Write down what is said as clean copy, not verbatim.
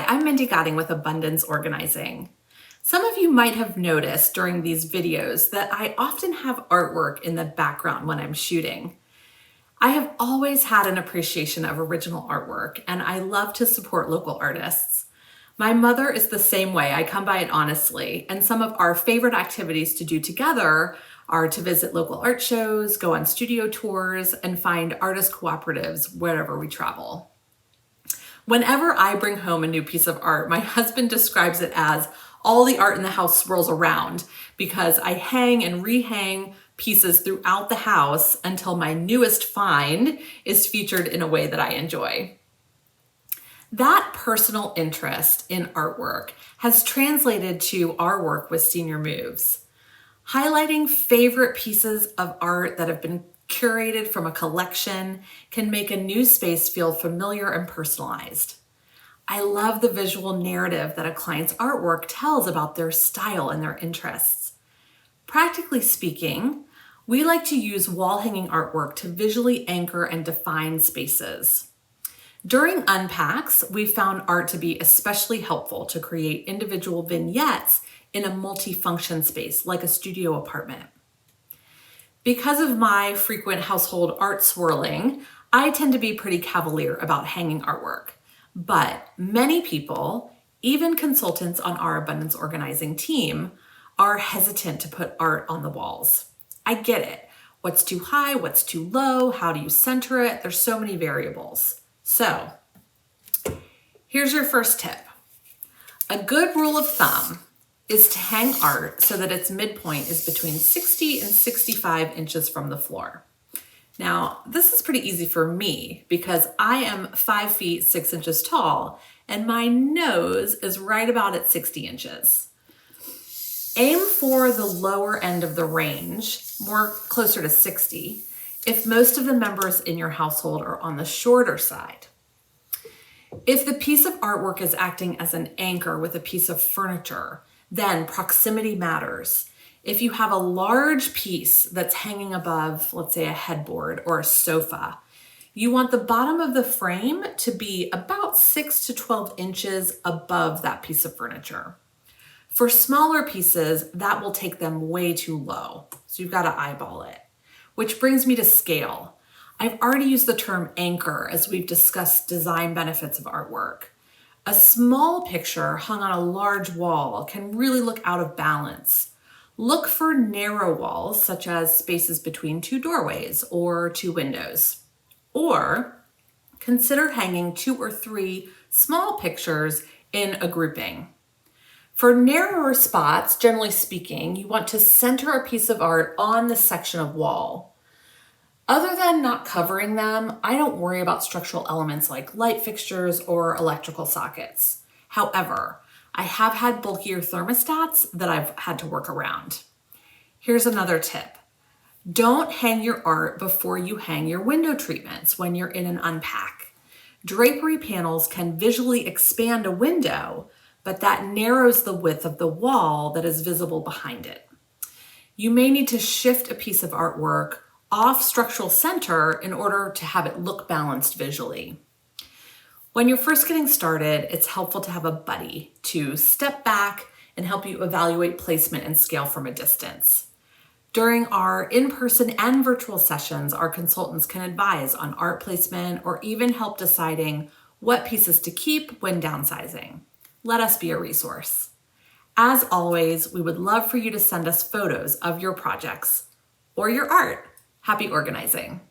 I'm Mindy with Abundance Organizing. Some of you might have noticed during these videos that I often have artwork in the background when I'm shooting. I have always had an appreciation of original artwork, and I love to support local artists. My mother is the same way. I come by it honestly, and some of our favorite activities to do together are to visit local art shows, go on studio tours, and find artist cooperatives wherever we travel. Whenever I bring home a new piece of art, my husband describes it as all the art in the house swirls around because I hang and rehang pieces throughout the house until my newest find is featured in a way that I enjoy. That personal interest in artwork has translated to our work with Senior Moves, highlighting favorite pieces of art that have been curated from a collection can make a new space feel familiar and personalized. I love the visual narrative that a client's artwork tells about their style and their interests. Practically speaking, we like to use wall hanging artwork to visually anchor and define spaces. During unpacks, we found art to be especially helpful to create individual vignettes in a multi-function space like a studio apartment. Because of my frequent household art swirling, I tend to be pretty cavalier about hanging artwork. But many people, even consultants on our Abundance Organizing team, are hesitant to put art on the walls. I get it. What's too high? What's too low? How do you center it? There's so many variables. So here's your first tip. A good rule of thumb is to hang art so that its midpoint is between 60 and 65 inches from the floor. Now, this is pretty easy for me because I am 5 feet 6 inches tall and my nose is right about at 60 inches. Aim for the lower end of the range, more closer to 60, if most of the members in your household are on the shorter side. If the piece of artwork is acting as an anchor with a piece of furniture, then proximity matters. If you have a large piece that's hanging above, let's say a headboard or a sofa, you want the bottom of the frame to be about 6 to 12 inches above that piece of furniture. For smaller pieces, that will take them way too low. So you've got to eyeball it, which brings me to scale. I've already used the term anchor as we've discussed design benefits of artwork. A small picture hung on a large wall can really look out of balance. Look for narrow walls, such as spaces between 2 doorways or 2 windows. Or consider hanging 2 or 3 small pictures in a grouping. For narrower spots, generally speaking, you want to center a piece of art on the section of wall. Other than not covering them, I don't worry about structural elements like light fixtures or electrical sockets. However, I have had bulkier thermostats that I've had to work around. Here's another tip. Don't hang your art before you hang your window treatments when you're in an unpack. Drapery panels can visually expand a window, but that narrows the width of the wall that is visible behind it. You may need to shift a piece of artwork off structural center in order to have it look balanced visually. When you're first getting started, it's helpful to have a buddy to step back and help you evaluate placement and scale from a distance. During our in-person and virtual sessions, our consultants can advise on art placement or even help deciding what pieces to keep when downsizing. Let us be a resource. As always, we would love for you to send us photos of your projects or your art. Happy organizing.